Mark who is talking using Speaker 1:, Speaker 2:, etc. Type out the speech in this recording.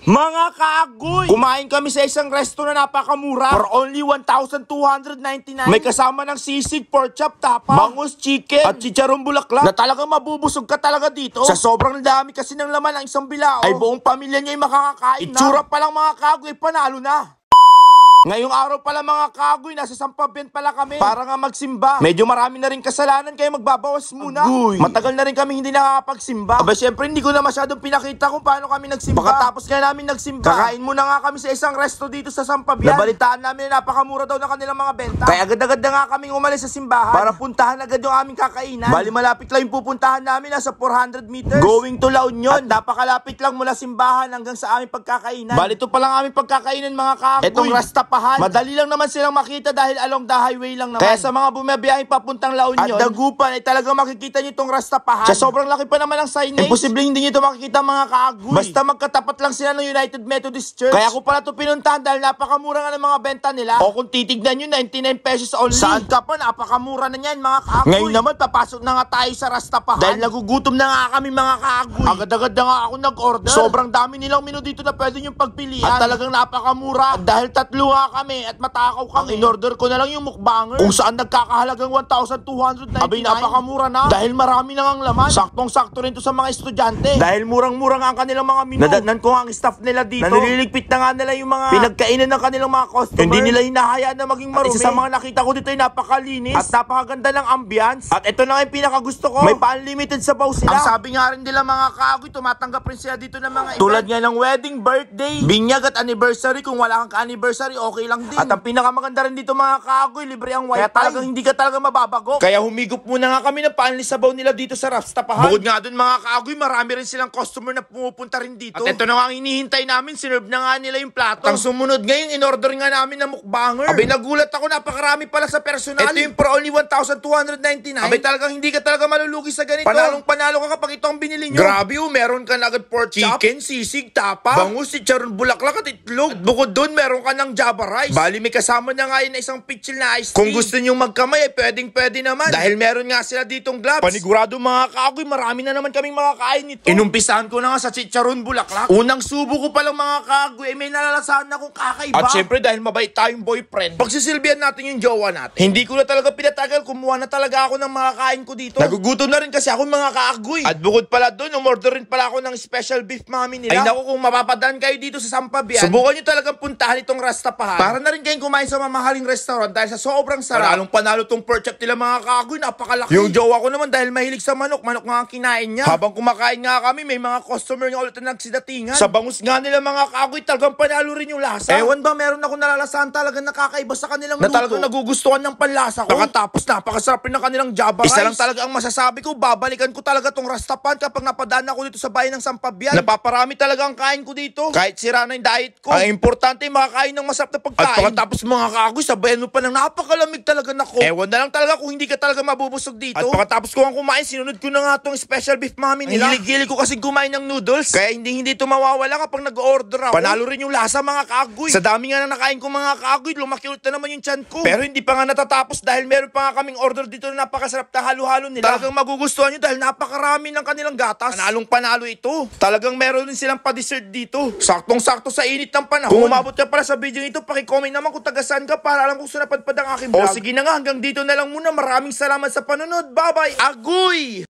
Speaker 1: Mga kaagoy! Kumain kami sa isang resto na napakamura for only 1,299. May kasama ng sisig, pork chop, tapa, bangus, chicken, at chicharong bulaklak na talagang mabubusog ka talaga dito. Sa sobrang dami kasi ng laman ng isang bilao, ay buong pamilya niya ay makakakain na. Itsura pa lang mga kaagoy, panalo na. Ngayong araw pala mga kaagoy, nasa Sampabian pala kami para nga magsimba. Medyo marami na rin kasalanan kaya magbabawas muna. Agoy. Matagal na rin kami hindi nakakapagsimba. Aba syempre hindi ko na masyadong pinakita kung paano kami nagsimba. Pagkatapos nga namin nagsimba, kakain muna nga kami sa isang resto dito sa Sampabian. Nabalitaan namin na napakamura daw na kanilang mga benta. Kaya agad-agad na nga kaming umalis sa simbahan para puntahan agad yung aming kakainan. Bali malapit lang yung pupuntahan namin, nasa 400 meters going to La Union. At napakalapit lang mula simbahan hanggang sa aming pagkakainan. Bali ito pa lang aming pagkakainan mga kaagoy. Etong Rasta madali lang naman silang makita dahil along the highway lang naman. Kaya sa mga bumabiyahe papuntang La Union at Dagupan ay talagang makikita nyo itong Rastapahan. Sa sobrang laki pa naman ng signage, imposible hindi nyo ito makikita mga kaagoy. Basta magkatapat lang sila ng United Methodist Church. Kaya ko pala ito pinuntahan dahil napakamura nga ng mga benta nila. O kung titignan nyo, 99 pesos only. Saan ka pa, napakamura na yan mga kaagoy. Ngayon naman papasok na nga tayo sa Rastapahan dahil nagugutom na nga kami mga kaagoy. Agad-agad na nga ako nag-order. Sobrang dami nilang menu dito na pwede nyo pagpilian. At talagang napakamura. At dahil tatlo nga kami at matakaw kami, in-order ko na lang yung mukbanger kung saan nagkakahalagang 1,299. Abay napakamura na dahil marami na ngang laman. Saktong-sakto rin to sa mga estudyante dahil murang-mura nga ang kanilang mga menu. Nadatnan ko nga ang staff nila dito na nililigpit na nga nila yung mga pinagkainan ng kanilang mga customer. Hindi nila hinahayaan na maging marumi. At isa sa mga nakita ko dito ay napakalinis at napakaganda ng ambience. At ito na nga yung pinakagusto ko, may pa-unlimited sabaw sila. Ang sabi nga rin nila mga kaagoy, tumatanggap rin sila dito ng mga event tulad nga ng wedding, birthday, binyag at anniversary. Kung wala kang ka-anniversary, okay lang din. At ang pinakamaganda rin dito mga kaagoy, libre ang wifi. Kaya talagang hindi ka talaga mababago. Kaya humigop muna nga kami ng paanli sabaw nila dito sa Rastapahan. Bukod nga dun mga kaagoy, marami rin silang customer na pumupunta rin dito. At ito na nga ang hinihintay namin, sinerve na nga nila yung plato. Ang sumunod ngayon, in-order nga namin ng mukbanger. Abay nagulat ako, napakarami pala sa personal. Ito yung for only 1,299. Abay talagang hindi ka talaga malulugi sa ganito. Panalong panalo ka kapag ito ang binili nyo. Grabe meron ka na agad pork chop, chicken, sisig, tapa, bangus, chicharon, bulaklak at itlog. At bukod dun, meron ka ng java rice. Bali may kasama na nga yun na isang pitchil na ice tea. Kung gusto nyong magkamay, ay pwedeng-pwede naman. Dahil meron nga sila ditong gloves. Panigurado mga kaagoy, marami na naman kaming makakain nito. Inumpisahan ko na nga sa chicharon bulaklak. Unang subo ko palang mga kaagoy, ay may nalalasahan na akong kakaiba. At syempre dahil mabait tayong boyfriend, pagsisilbihan natin yung jowa natin. Hindi ko na talaga pinatagal, kumuha na talaga ako ng makakain ko dito. Nagugutom na rin kasi ako mga kaagoy. At bukod pala doon, umorder rin pala ako ng special beef mami nila. Ay naku, kung mapapadaan kayo dito sa Sampabian, subukan nyo talagang puntahan itong Rastapahan para na rin kayong kumain sa mamahaling restaurant dahil sa sobrang sarap. Panalong panalo tong pork chop nila mga kaagoy, napakalaki. Yung jowa ko naman dahil mahilig sa manok nga ang kinain niya. Habang kumakain nga kami, may mga customer nga ulit na nagsidatingan. Sa bangus nga nila mga kaagoy, talagang panalo rin yung lasa. Ewan ba, meron ako nalalasahan talagang nakakaiba sa kanilang luto. Na talagang nagugustuhan ng panlasa ko. Pagkatapos napakasarap rin ng kanilang java rice. Isa lang talaga ang masasabi ko, babalikan ko talaga tong Rastapahan kapag napadaan ako dito sa bayan ng Sampabian. Napaparami talaga ang kain ko dito. Kahit sira na yung diet ko. Ang importante, makakain ng masarap na pagkain. At pagkatapos mga kaagoy, sabayan mo pa ng napakalamig talaga na ko. Ewan na lang talaga kung hindi ka talaga mabubusog dito. At pagkatapos ko ang kumain, sinunod ko na nga tong special beef mami nila. Hilig-hilig ko kasing kumain ng noodles. Kaya hindi ito mawawala kapag nag-order ako. Panalo rin yung lasa mga kaagoy. Sa dami nga na nakain ko mga kaagoy, lumaki ulit na naman yung tiyan ko. Pero hindi pa nga natatapos dahil meron pa nga kaming order dito na napakasarap na halo-halo nila. Talagang magugustuhan nyo dahil napakarami ng kanilang gatas. Panalong panalo ito. Talagang meron din silang pa-dessert dito. Saktong-sakto sa init ng panahon. Kung umabot ka pala sa video ito, paki-comment naman kung taga-saan ka para alam kung saan napadpad ang aking vlog. O sige na nga, hanggang dito na lang muna. Maraming salamat sa panonood. Bye-bye. Agoy!